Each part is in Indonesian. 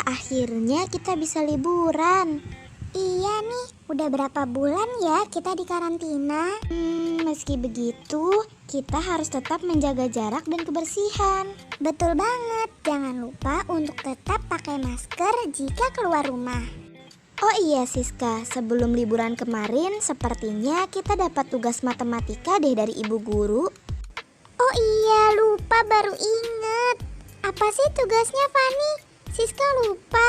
Akhirnya kita bisa liburan. Iya nih, udah berapa bulan ya kita di karantina? Meski begitu, kita harus tetap menjaga jarak dan kebersihan. Betul banget, jangan lupa untuk tetap pakai masker jika keluar rumah. Oh iya Siska, sebelum liburan kemarin sepertinya kita dapat tugas matematika deh dari ibu guru. Oh iya, lupa baru inget. Apa sih tugasnya, Fani? Siska lupa.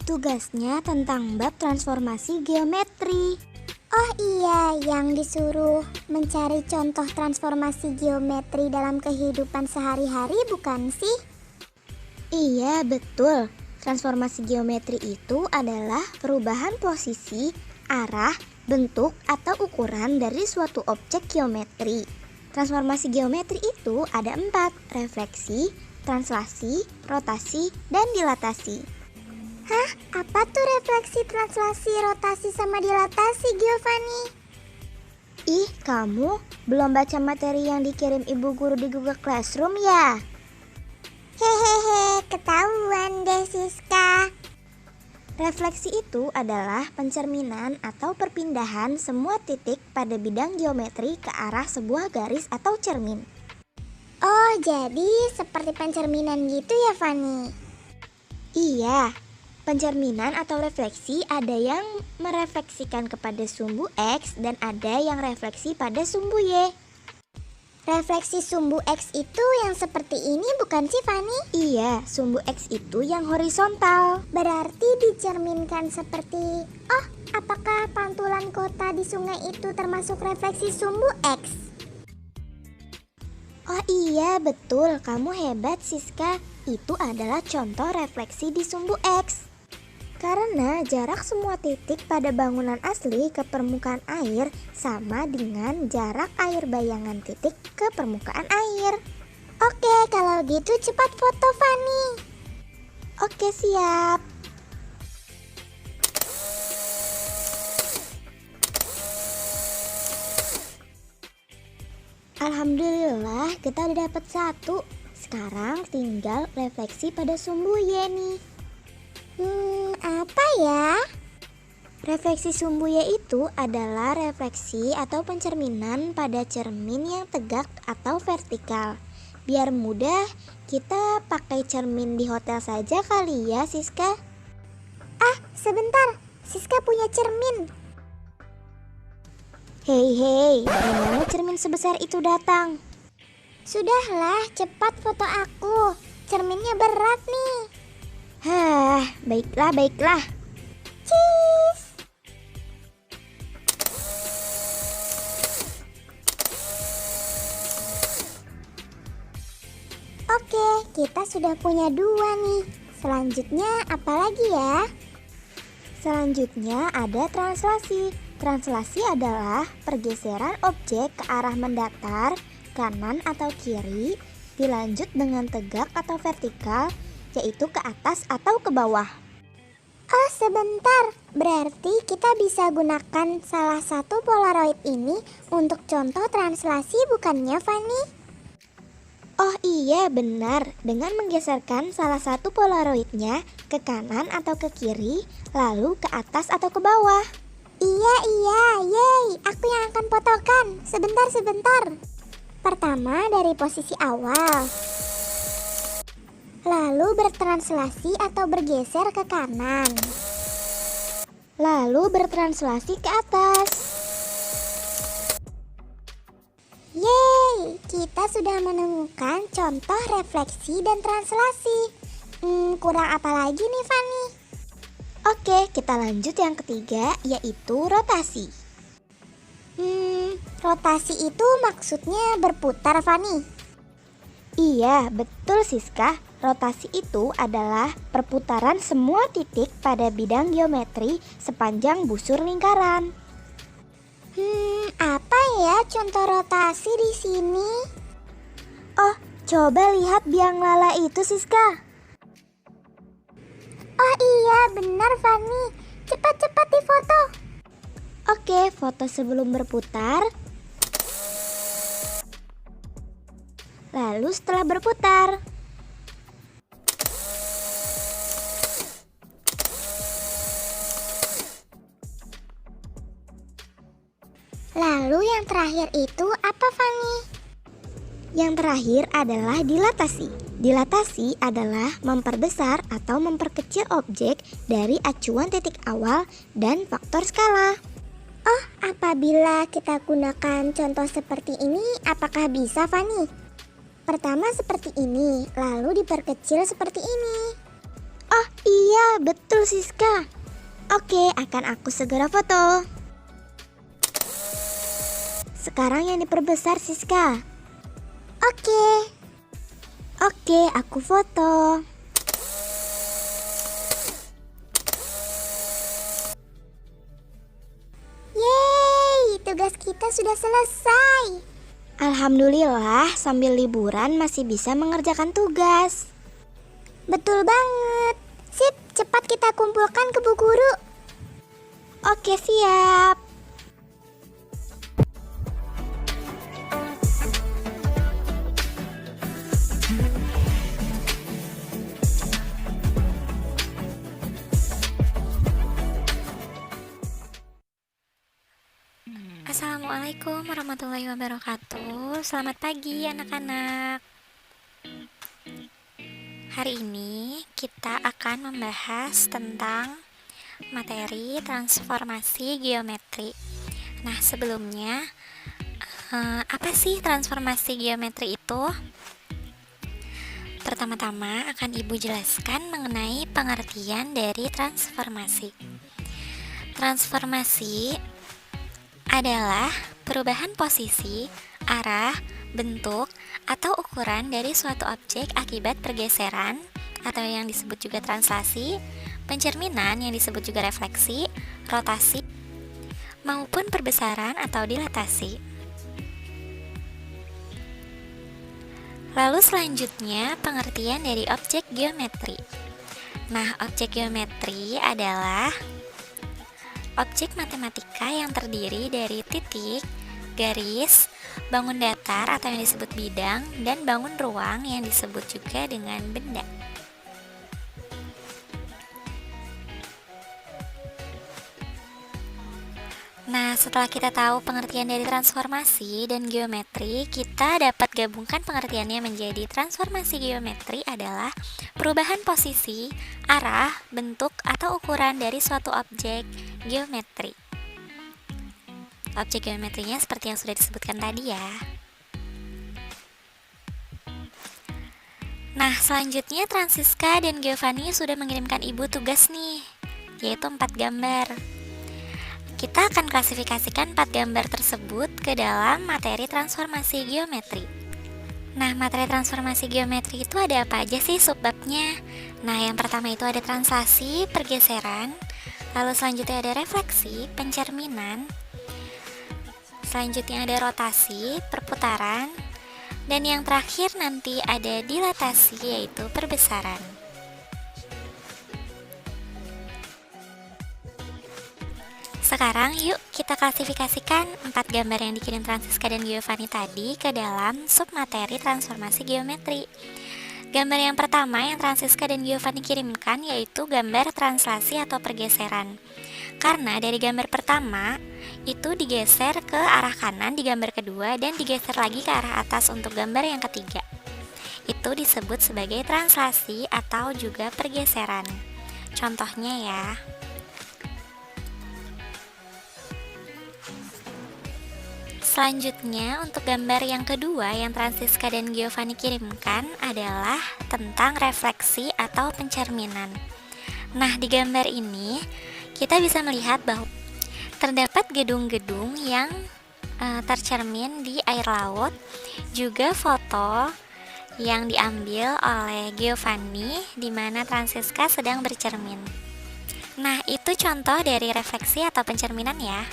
Tugasnya tentang bab transformasi geometri. Oh iya, yang disuruh mencari contoh transformasi geometri dalam kehidupan sehari-hari bukan sih? Iya, betul. Transformasi geometri itu adalah perubahan posisi, arah, bentuk, atau ukuran dari suatu objek geometri. Transformasi geometri itu ada 4, refleksi, translasi, rotasi, dan dilatasi. Hah? Apa tuh refleksi, translasi, rotasi, sama dilatasi, Giovanni? Ih, kamu belum baca materi yang dikirim ibu guru di Google Classroom ya? Hehehe, ketahuan deh Siska. Refleksi itu adalah pencerminan atau perpindahan semua titik pada bidang geometri ke arah sebuah garis atau cermin. Oh, jadi seperti pencerminan gitu ya, Fani? Iya, pencerminan atau refleksi ada yang merefleksikan kepada sumbu X dan ada yang refleksi pada sumbu Y. Refleksi sumbu X itu yang seperti ini bukan sih, Fani? Iya, sumbu X itu yang horizontal. Berarti dicerminkan seperti, oh, apakah pantulan kota di sungai itu termasuk refleksi sumbu X? Oh iya, betul. Kamu hebat, Siska. Itu adalah contoh refleksi di sumbu X. Karena jarak semua titik pada bangunan asli ke permukaan air sama dengan jarak air bayangan titik ke permukaan air. Oke, kalau gitu cepat foto, Fani. Oke, siap. Alhamdulillah, kita udah dapat 1. Sekarang tinggal refleksi pada sumbu Y nih. Apa ya? Refleksi sumbu Y itu adalah refleksi atau pencerminan pada cermin yang tegak atau vertikal. Biar mudah, kita pakai cermin di hotel saja kali ya, Siska. Sebentar, Siska punya cermin. Hei, dari mana cermin sebesar itu datang? Sudahlah, cepat foto aku. Cerminnya berat nih. Baiklah. Cheese. Oke, kita sudah punya 2 nih. Selanjutnya apa lagi ya? Selanjutnya ada translasi. Translasi adalah pergeseran objek ke arah mendatar, kanan atau kiri, dilanjut dengan tegak atau vertikal, yaitu ke atas atau ke bawah. Oh, sebentar. Berarti kita bisa gunakan salah satu Polaroid ini untuk contoh translasi, bukannya, Fani? Oh iya, benar. Dengan menggeserkan salah satu Polaroidnya ke kanan atau ke kiri, lalu ke atas atau ke bawah. Iya, yeay, aku yang akan fotokan. Sebentar. Pertama dari posisi awal. Lalu bertranslasi atau bergeser ke kanan. Lalu bertranslasi ke atas. Yeay, kita sudah menemukan contoh refleksi dan translasi. Kurang apa lagi nih, Fani? Oke, kita lanjut yang ketiga, yaitu rotasi. Rotasi itu maksudnya berputar, Fani? Iya, betul Siska. Rotasi itu adalah perputaran semua titik pada bidang geometri sepanjang busur lingkaran. Apa ya contoh rotasi di sini? Oh, coba lihat biang lala itu, Siska. Oh iya, benar Fani. Cepat difoto. Oke, foto sebelum berputar. lalu setelah berputar. Lalu yang terakhir itu apa, Fani? Yang terakhir adalah dilatasi. Dilatasi adalah memperbesar atau memperkecil objek dari acuan titik awal dan faktor skala. Oh, apabila kita gunakan contoh seperti ini, apakah bisa, Fani? Pertama seperti ini, lalu diperkecil seperti ini. Oh iya, betul Siska. Oke, akan aku segera foto. Sekarang yang diperbesar Siska. Oke, aku foto. Yeay, tugas kita sudah selesai. Alhamdulillah, sambil liburan masih bisa mengerjakan tugas. Betul banget. Sip, cepat kita kumpulkan ke Bu Guru. Oke, siap. Assalamualaikum warahmatullahi wabarakatuh. Selamat pagi anak-anak. Hari ini kita akan membahas tentang materi transformasi geometri. Nah, sebelumnya apa sih transformasi geometri itu? Pertama-tama akan Ibu jelaskan mengenai pengertian dari transformasi. Transformasi adalah perubahan posisi, arah, bentuk, atau ukuran dari suatu objek akibat pergeseran atau yang disebut juga translasi, pencerminan yang disebut juga refleksi, rotasi, maupun perbesaran atau dilatasi. Lalu selanjutnya pengertian dari objek geometri. Nah, objek geometri adalah objek matematika yang terdiri dari titik, garis, bangun datar atau yang disebut bidang, dan bangun ruang yang disebut juga dengan benda. Nah, setelah kita tahu pengertian dari transformasi dan geometri, kita dapat gabungkan pengertiannya menjadi transformasi geometri adalah perubahan posisi, arah, bentuk, atau ukuran dari suatu objek geometri. Objek geometrinya seperti yang sudah disebutkan tadi ya. Nah, selanjutnya Francisca dan Giovanni sudah mengirimkan Ibu tugas nih, yaitu 4 gambar. Kita akan klasifikasikan 4 gambar tersebut ke dalam materi transformasi geometri. Nah, materi transformasi geometri itu ada apa aja sih subbabnya? Nah, yang pertama itu ada translasi, pergeseran, lalu selanjutnya ada refleksi, pencerminan, selanjutnya ada rotasi, perputaran, dan yang terakhir nanti ada dilatasi, yaitu perbesaran. Sekarang yuk kita klasifikasikan 4 gambar yang dikirim Francisca dan Giovanni tadi ke dalam submateri transformasi geometri. Gambar yang pertama yang Francisca dan Giovanni kirimkan yaitu gambar translasi atau pergeseran. Karena dari gambar pertama itu digeser ke arah kanan di gambar kedua dan digeser lagi ke arah atas untuk gambar yang ketiga. Itu disebut sebagai translasi atau juga pergeseran. Contohnya ya. Selanjutnya, untuk gambar yang kedua yang Francisca dan Giovanni kirimkan adalah tentang refleksi atau pencerminan. Nah, di gambar ini kita bisa melihat bahwa terdapat gedung-gedung yang tercermin di air laut, juga foto yang diambil oleh Giovanni di mana Francisca sedang bercermin. Nah, itu contoh dari refleksi atau pencerminan ya.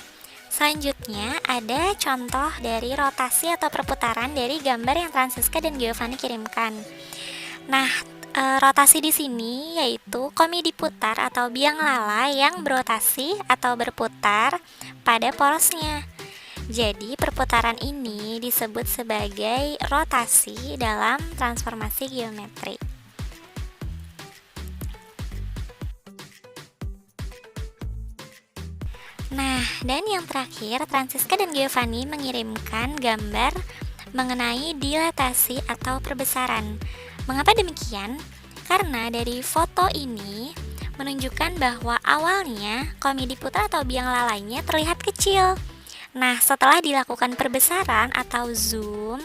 Selanjutnya ada contoh dari rotasi atau perputaran dari gambar yang Francisca dan Giovanni kirimkan. Nah, rotasi di sini yaitu komi diputar atau biang lala yang berotasi atau berputar pada porosnya. Jadi perputaran ini disebut sebagai rotasi dalam transformasi geometri. Nah, dan yang terakhir, Francisca dan Giovanni mengirimkan gambar mengenai dilatasi atau perbesaran. Mengapa demikian? Karena dari foto ini menunjukkan bahwa awalnya komedi putra atau biang lalainya terlihat kecil. Nah, setelah dilakukan perbesaran atau zoom,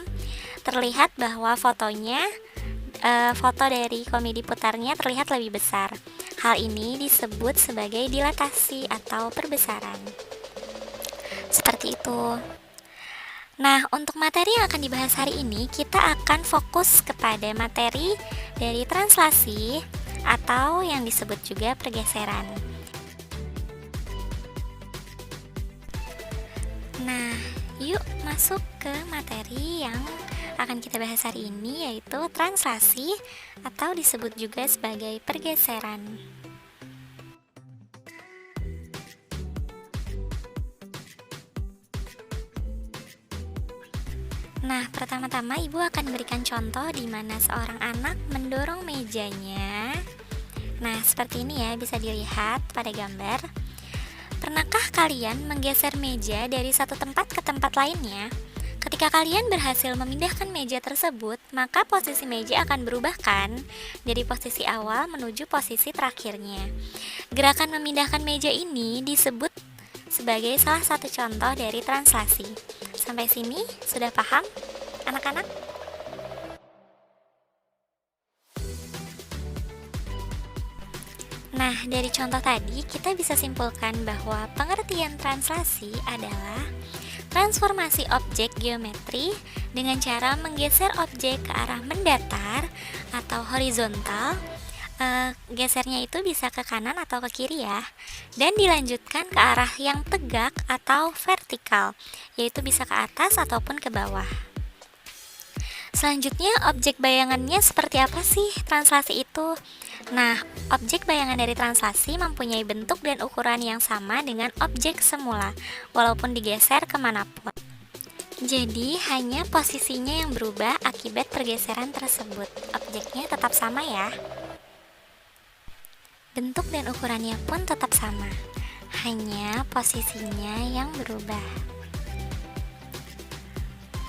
terlihat bahwa foto dari komedi putarnya terlihat lebih besar. Hal ini disebut sebagai dilatasi atau perbesaran. Seperti itu. Nah, untuk materi yang akan dibahas hari ini, kita akan fokus kepada materi dari translasi atau yang disebut juga pergeseran. Nah, yuk masuk ke materi yang akan kita bahas hari ini, yaitu translasi atau disebut juga sebagai pergeseran. Nah, pertama-tama Ibu akan memberikan contoh di mana seorang anak mendorong mejanya. Nah, seperti ini ya, bisa dilihat pada gambar. Pernahkah kalian menggeser meja dari satu tempat ke tempat lainnya? Ketika kalian berhasil memindahkan meja tersebut, maka posisi meja akan berubah kan? Dari posisi awal menuju posisi terakhirnya. Gerakan memindahkan meja ini disebut sebagai salah satu contoh dari translasi. Sampai sini sudah paham, anak-anak? Nah, dari contoh tadi kita bisa simpulkan bahwa pengertian translasi adalah transformasi objek geometri dengan cara menggeser objek ke arah mendatar atau horizontal. Gesernya itu bisa ke kanan atau ke kiri ya, dan dilanjutkan ke arah yang tegak atau vertikal, yaitu bisa ke atas ataupun ke bawah. Selanjutnya, objek bayangannya seperti apa sih translasi itu? Nah, objek bayangan dari translasi mempunyai bentuk dan ukuran yang sama dengan objek semula, walaupun digeser kemanapun. Jadi, hanya posisinya yang berubah akibat pergeseran tersebut. Objeknya tetap sama ya. Bentuk dan ukurannya pun tetap sama, hanya posisinya yang berubah.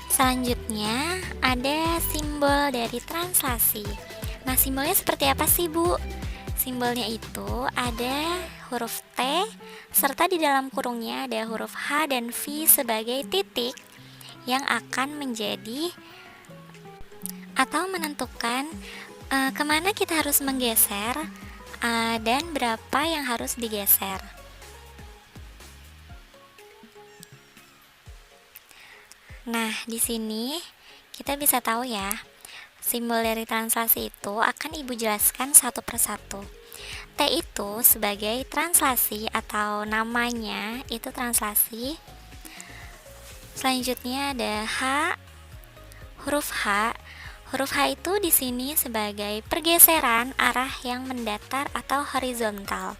Selanjutnya, ada simbol dari translasi. Nah, simbolnya seperti apa sih, Bu? Simbolnya itu ada huruf T, serta di dalam kurungnya ada huruf H dan V sebagai titik yang akan menjadi atau menentukan kemana kita harus menggeser dan berapa yang harus digeser. Nah, di sini kita bisa tahu ya, simbol dari translasi itu akan Ibu jelaskan satu persatu. T itu sebagai translasi atau namanya itu translasi. Selanjutnya ada H, huruf H. Huruf H itu di sini sebagai pergeseran arah yang mendatar atau horizontal.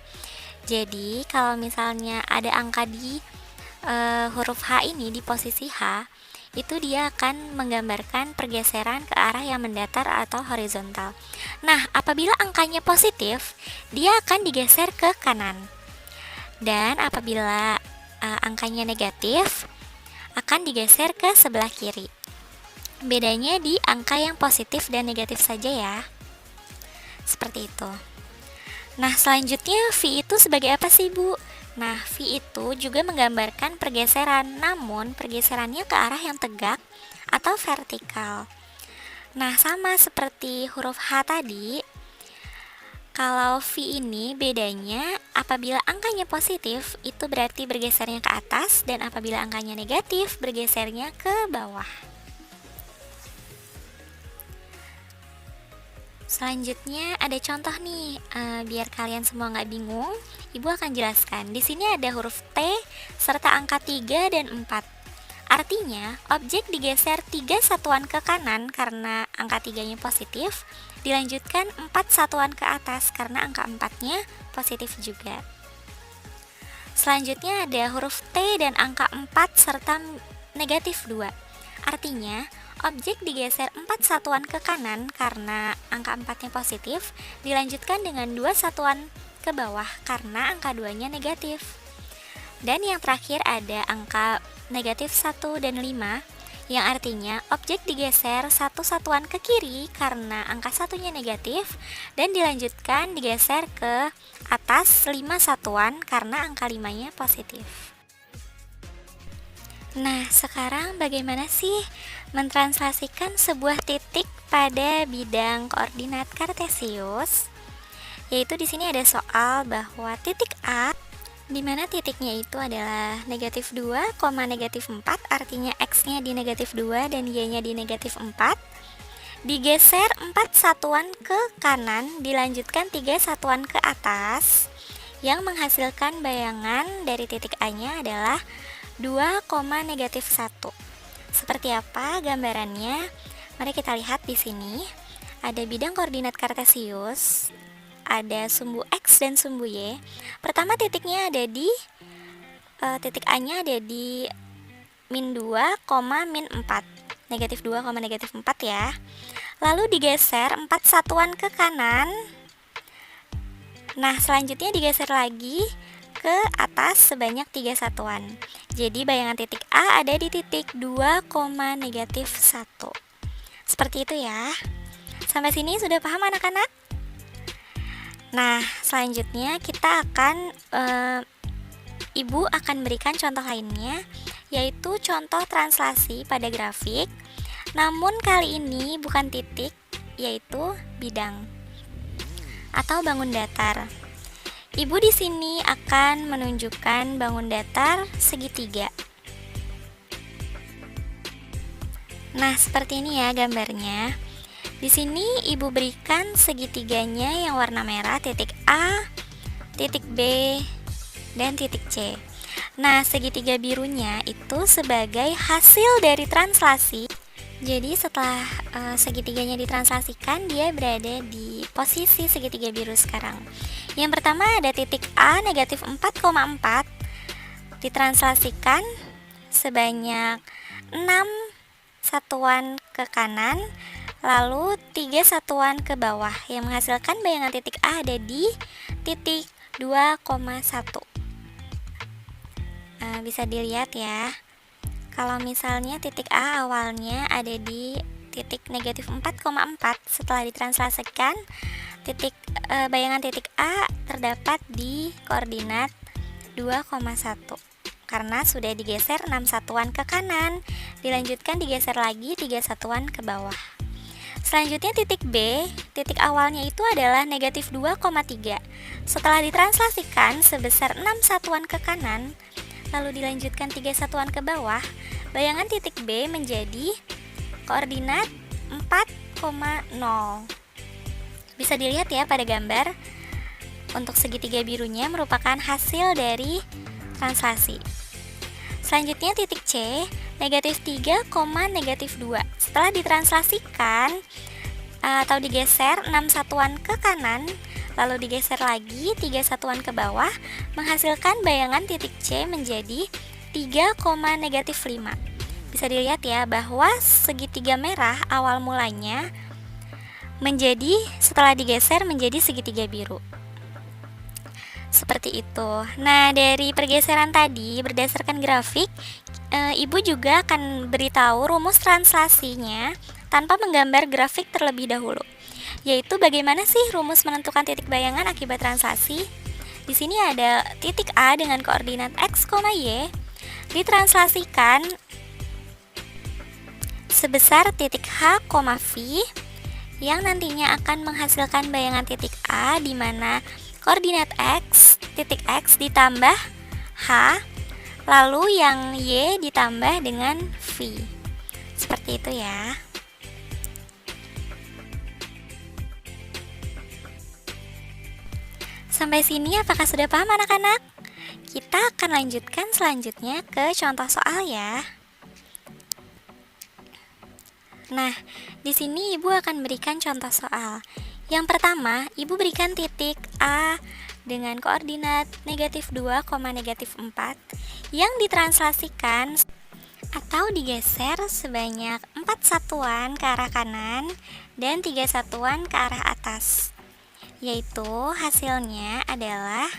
Jadi, kalau misalnya ada angka di huruf H ini di posisi H, itu dia akan menggambarkan pergeseran ke arah yang mendatar atau horizontal. Nah, apabila angkanya positif, dia akan digeser ke kanan. Dan apabila angkanya negatif, akan digeser ke sebelah kiri. Bedanya di angka yang positif dan negatif saja ya. Seperti itu. Nah, selanjutnya V itu sebagai apa sih, Bu? Nah, V itu juga menggambarkan pergeseran, namun pergeserannya ke arah yang tegak atau vertikal. Nah, sama seperti huruf H tadi, kalau V ini bedanya apabila angkanya positif, itu berarti bergesernya ke atas, dan apabila angkanya negatif, bergesernya ke bawah. Selanjutnya ada contoh nih, biar kalian semua nggak bingung, Ibu akan jelaskan. Di sini ada huruf T serta angka 3 dan 4. Artinya, objek digeser 3 satuan ke kanan karena angka 3-nya positif, dilanjutkan 4 satuan ke atas karena angka 4-nya positif juga. Selanjutnya ada huruf T dan angka 4 serta negatif 2. Artinya, objek digeser 4 satuan ke kanan karena angka 4-nya positif, dilanjutkan dengan 2 satuan ke bawah karena angka 2-nya negatif. Dan yang terakhir ada angka negatif 1 dan 5, yang artinya objek digeser 1 satuan ke kiri karena angka 1-nya negatif, dan dilanjutkan digeser ke atas 5 satuan karena angka 5-nya positif. Nah, sekarang bagaimana sih mentranslasikan sebuah titik pada bidang koordinat kartesius? Yaitu di sini ada soal bahwa titik A, di mana titiknya itu adalah negatif 2, negatif 4, artinya X-nya di negatif 2 dan Y-nya di negatif 4, digeser 4 satuan ke kanan, dilanjutkan 3 satuan ke atas, yang menghasilkan bayangan dari titik A-nya adalah 2, negatif 1. Seperti apa gambarannya? Mari kita lihat di sini. Ada bidang koordinat kartesius, ada sumbu X dan sumbu Y. Pertama titiknya ada di titik A-nya ada di min 2, min 4. Negatif 2, negatif 4 ya. Lalu digeser 4 satuan ke kanan. Nah, selanjutnya digeser lagi ke atas sebanyak 3 satuan. Jadi bayangan titik A ada di titik 2, negatif 1. Seperti itu ya. Sampai sini sudah paham anak-anak? Nah, selanjutnya kita akan Ibu akan berikan contoh lainnya, yaitu contoh translasi pada grafik. Namun kali ini bukan titik, yaitu bidang atau bangun datar. Ibu di sini akan menunjukkan bangun datar segitiga. Nah, seperti ini ya gambarnya. Di sini Ibu berikan segitiganya yang warna merah, titik A, titik B, dan titik C. Nah, segitiga birunya itu sebagai hasil dari translasi. Jadi setelah segitiganya ditranslasikan, dia berada di posisi segitiga biru sekarang. Yang pertama ada titik A negatif 4,4, ditranslasikan sebanyak 6 satuan ke kanan, lalu 3 satuan ke bawah, yang menghasilkan bayangan titik A ada di titik 2,1. Bisa dilihat ya, kalau misalnya titik A awalnya ada di titik negatif 4,4, setelah ditranslasikan bayangan titik A terdapat di koordinat 2,1 karena sudah digeser 6 satuan ke kanan, dilanjutkan digeser lagi 3 satuan ke bawah. Selanjutnya titik B, titik awalnya itu adalah negatif 2,3. Setelah ditranslasikan sebesar 6 satuan ke kanan, lalu dilanjutkan 3 satuan ke bawah, bayangan titik B menjadi koordinat 4,0. Bisa dilihat ya pada gambar, untuk segitiga birunya merupakan hasil dari translasi. Selanjutnya titik C, negatif 3, negatif 2. Setelah ditranslasikan atau digeser 6 satuan ke kanan, lalu digeser lagi 3 satuan ke bawah, menghasilkan bayangan titik C menjadi 3, negatif 5. Bisa dilihat ya bahwa segitiga merah awal mulanya setelah digeser menjadi segitiga biru. Seperti itu. Nah, dari pergeseran tadi berdasarkan grafik, Ibu juga akan beritahu rumus translasinya tanpa menggambar grafik terlebih dahulu. Yaitu bagaimana sih rumus menentukan titik bayangan akibat translasi? Di sini ada titik A dengan koordinat X, Y ditranslasikan sebesar titik H, V yang nantinya akan menghasilkan bayangan titik A di mana koordinat X, titik X ditambah H, lalu yang Y ditambah dengan V. Seperti itu ya. Sampai sini apakah sudah paham anak-anak? Kita akan lanjutkan selanjutnya ke contoh soal ya. Nah, di sini Ibu akan berikan contoh soal. Yang pertama, Ibu berikan titik A, dengan koordinat negatif 2, negatif 4 yang ditranslasikan atau digeser sebanyak 4 satuan ke arah kanan dan 3 satuan ke arah atas. Yaitu hasilnya adalah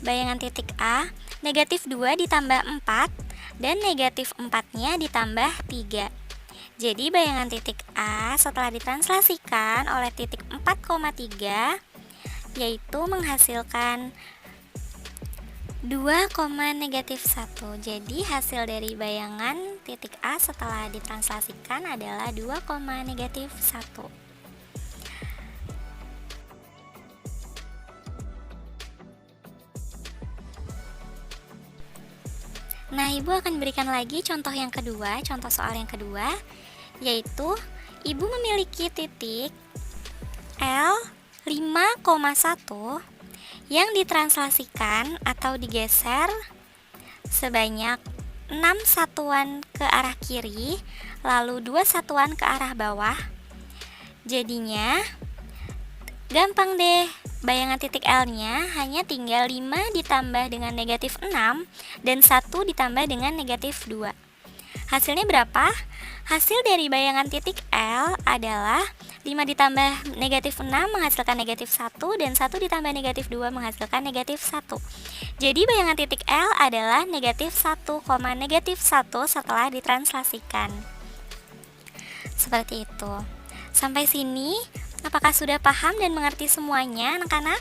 bayangan titik A negatif 2 ditambah 4 dan negatif 4-nya ditambah 3. Jadi bayangan titik A setelah ditranslasikan oleh titik 4,3 yaitu menghasilkan 2, negatif 1. Jadi hasil dari bayangan titik A setelah ditranslasikan adalah 2, negatif 1. Nah, Ibu akan berikan lagi contoh yang kedua, contoh soal yang kedua, yaitu Ibu memiliki titik L 5,1 yang ditranslasikan atau digeser sebanyak 6 satuan ke arah kiri, lalu 2 satuan ke arah bawah. Jadinya gampang deh, bayangan titik L-nya hanya tinggal 5 ditambah dengan negatif 6 dan 1 ditambah dengan negatif 2. Hasilnya berapa? Hasil dari bayangan titik L adalah 5 ditambah negatif 6 menghasilkan negatif 1 dan 1 ditambah negatif 2 menghasilkan negatif 1. Jadi bayangan titik L adalah negatif 1, negatif 1 setelah ditranslasikan. Seperti itu. Sampai sini, apakah sudah paham dan mengerti semuanya anak-anak?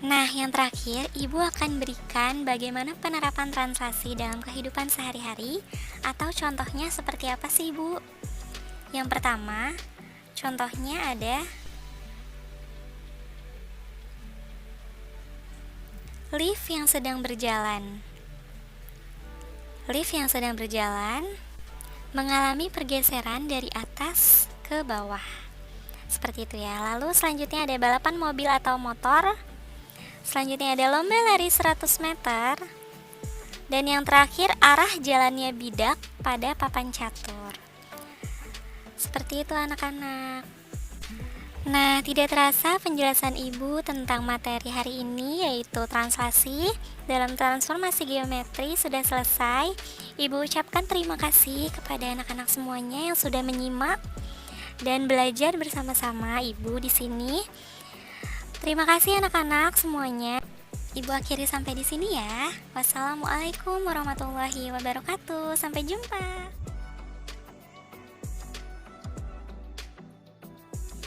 Nah, yang terakhir, Ibu akan berikan bagaimana penerapan translasi dalam kehidupan sehari-hari atau contohnya seperti apa sih, Ibu? Yang pertama, contohnya ada lift yang sedang berjalan. Lift yang sedang berjalan mengalami pergeseran dari atas ke bawah. Seperti itu ya. Lalu selanjutnya ada balapan mobil atau motor. Selanjutnya ada lomba lari 100 meter. Dan yang terakhir arah jalannya bidak pada papan catur. Seperti itu anak-anak. Nah, tidak terasa penjelasan Ibu tentang materi hari ini yaitu translasi dalam transformasi geometri sudah selesai. Ibu ucapkan terima kasih kepada anak-anak semuanya yang sudah menyimak dan belajar bersama-sama Ibu di sini. Terima kasih anak-anak semuanya. Ibu akhiri sampai di sini ya. Wassalamualaikum warahmatullahi wabarakatuh. Sampai jumpa.